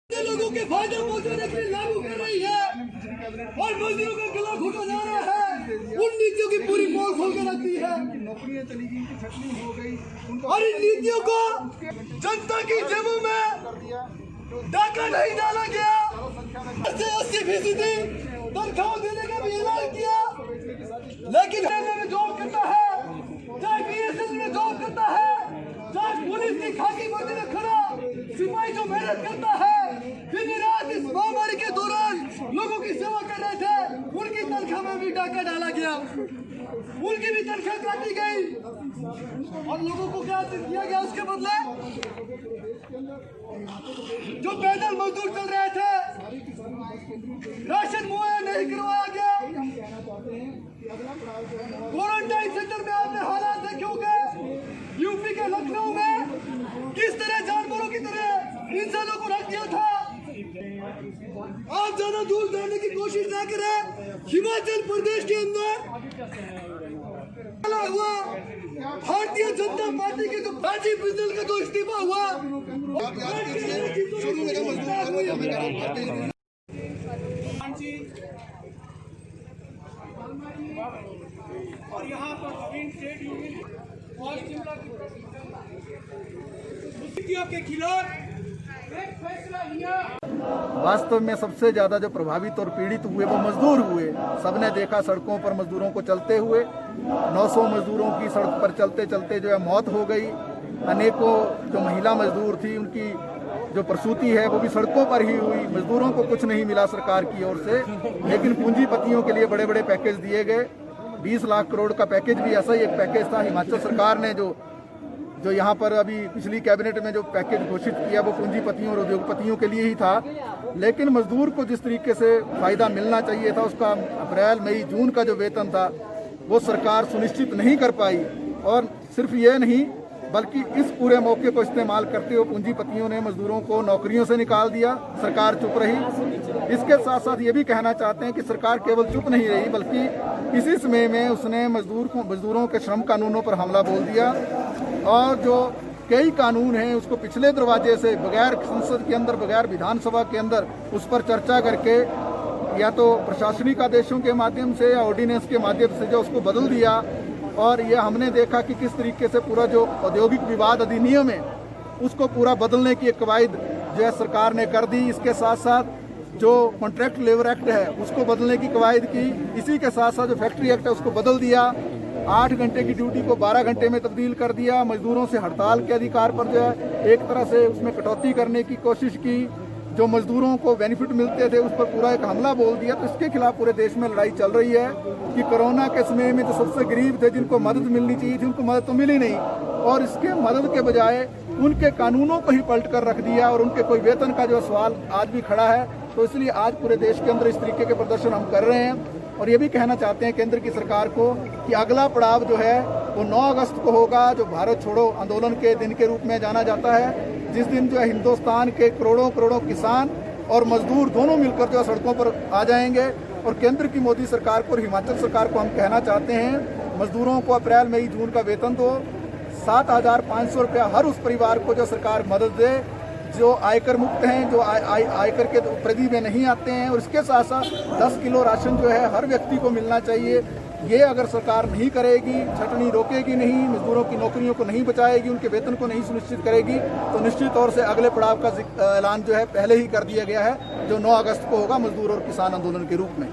लोगों के फायदे पहुंचाने के लिए लागू कर रही है और मजदूरों का गला घोटा जा रहा है। उन नीतियों की पूरी पोल खोल के रखती है। नौकरियां चली गई, इनकी छटनी हो गई। और इन नीतियों को जनता की जेबों में डाका नहीं डाला गया। 80% तनख्वाह देने का भी ऐलान किया, लेकिन में जॉब करता है, चाहे बीएसएफ में जॉब करता है, चाहे पुलिस की खाकी वर्दी में खड़ा सिपाही जो मेहनत करता है, दिन रात इस महामारी के दौरान लोगों की सेवा कर रहे थे, उनकी तनख्वाह में भी डाका डाला गया, उनकी भी तनख्वाह काटी गई। और लोगों को क्या दिया गया उसके बदले? जो पैदल मजदूर चल रहे थे, राशन मुहैया नहीं करवाया गया। क्वारंटाइन सेंटर में आपने हालात देखे होंगे, यूपी के लखनऊ में किस तरह जानवरों की तरह इंसानों को रख दिया था। आप ज्यादा दूर जाने की कोशिश ना करें। हिमाचल प्रदेश के अंदर हुआ भारतीय जनता पार्टी के जो राजीव बिंदल का जो इस्तीफा हुआ, और यहाँ पर ट्रेड यूनियन और नीतियों के खिलाफ एक फैसला लिया। वास्तव में सबसे ज्यादा जो प्रभावित और पीड़ित हुए वो मजदूर हुए। सबने देखा सड़कों पर मजदूरों को चलते हुए, 900 मजदूरों की सड़क पर चलते चलते जो है मौत हो गई। अनेकों जो महिला मजदूर थी उनकी जो प्रसूति है वो भी सड़कों पर ही हुई। मजदूरों को कुछ नहीं मिला सरकार की ओर से, लेकिन पूंजीपतियों के लिए बड़े बड़े पैकेज दिए गए। 20 लाख करोड़ का पैकेज भी ऐसा ही एक पैकेज था। हिमाचल सरकार ने जो यहाँ पर अभी पिछली कैबिनेट में जो पैकेज घोषित किया वो पूंजीपतियों और उद्योगपतियों के लिए ही था, लेकिन मजदूर को जिस तरीके से फायदा मिलना चाहिए था, उसका अप्रैल मई जून का जो वेतन था वो सरकार सुनिश्चित नहीं कर पाई। और सिर्फ ये नहीं बल्कि इस पूरे मौके को इस्तेमाल करते हुए पूंजीपतियों ने मजदूरों को नौकरियों से निकाल दिया। सरकार चुप रही। इसके साथ साथ ये भी कहना चाहते हैं कि सरकार केवल चुप नहीं रही बल्कि इसी समय में उसने मजदूरों के श्रम कानूनों पर हमला बोल दिया और जो कई कानून हैं उसको पिछले दरवाजे से बगैर संसद के अंदर, बगैर विधानसभा के अंदर उस पर चर्चा करके या तो प्रशासनिक आदेशों के माध्यम से या ऑर्डिनेंस के माध्यम से जो उसको बदल दिया। और ये हमने देखा कि किस तरीके से पूरा जो औद्योगिक विवाद अधिनियम है उसको पूरा बदलने की एक कवायद जो है सरकार ने कर दी। इसके साथ साथ जो कॉन्ट्रैक्ट लेबर एक्ट है उसको बदलने की कवायद की। इसी के साथ साथ जो फैक्ट्री एक्ट है उसको बदल दिया। 8 घंटे की ड्यूटी को 12 घंटे में तब्दील कर दिया। मजदूरों से हड़ताल के अधिकार पर जो है एक तरह से उसमें कटौती करने की कोशिश की। जो मजदूरों को बेनिफिट मिलते थे उस पर पूरा एक हमला बोल दिया। तो इसके खिलाफ पूरे देश में लड़ाई चल रही है कि कोरोना के समय में जो सबसे गरीब थे, जिनको मदद मिलनी चाहिए थी, उनको मदद तो मिली नहीं और इसके मदद के बजाय उनके कानूनों को ही पलट कर रख दिया और उनके कोई वेतन का जो सवाल आज भी खड़ा है। तो इसलिए आज पूरे देश के अंदर इस तरीके के प्रदर्शन हम कर रहे हैं और ये भी कहना चाहते हैं केंद्र की सरकार को कि अगला पड़ाव जो है वो 9 अगस्त को होगा, जो भारत छोड़ो आंदोलन के दिन के रूप में जाना जाता है, जिस दिन जो है हिंदुस्तान के करोड़ों करोड़ों किसान और मजदूर दोनों मिलकर जो है सड़कों पर आ जाएंगे। और केंद्र की मोदी सरकार को और हिमाचल सरकार को हम कहना चाहते हैं, मजदूरों को अप्रैल मई जून का वेतन दो। 7,500 रुपया हर उस परिवार को जो सरकार मदद दे जो आयकर मुक्त हैं, जो आयकर के परिधि में नहीं आते हैं। और इसके साथ साथ 10 किलो राशन जो है हर व्यक्ति को मिलना चाहिए। ये अगर सरकार नहीं करेगी, छटनी रोकेगी नहीं, मजदूरों की नौकरियों को नहीं बचाएगी, उनके वेतन को नहीं सुनिश्चित करेगी, तो निश्चित तौर से अगले पड़ाव का ऐलान जो है पहले ही कर दिया गया है, जो 9 अगस्त को होगा मजदूर और किसान आंदोलन के रूप में।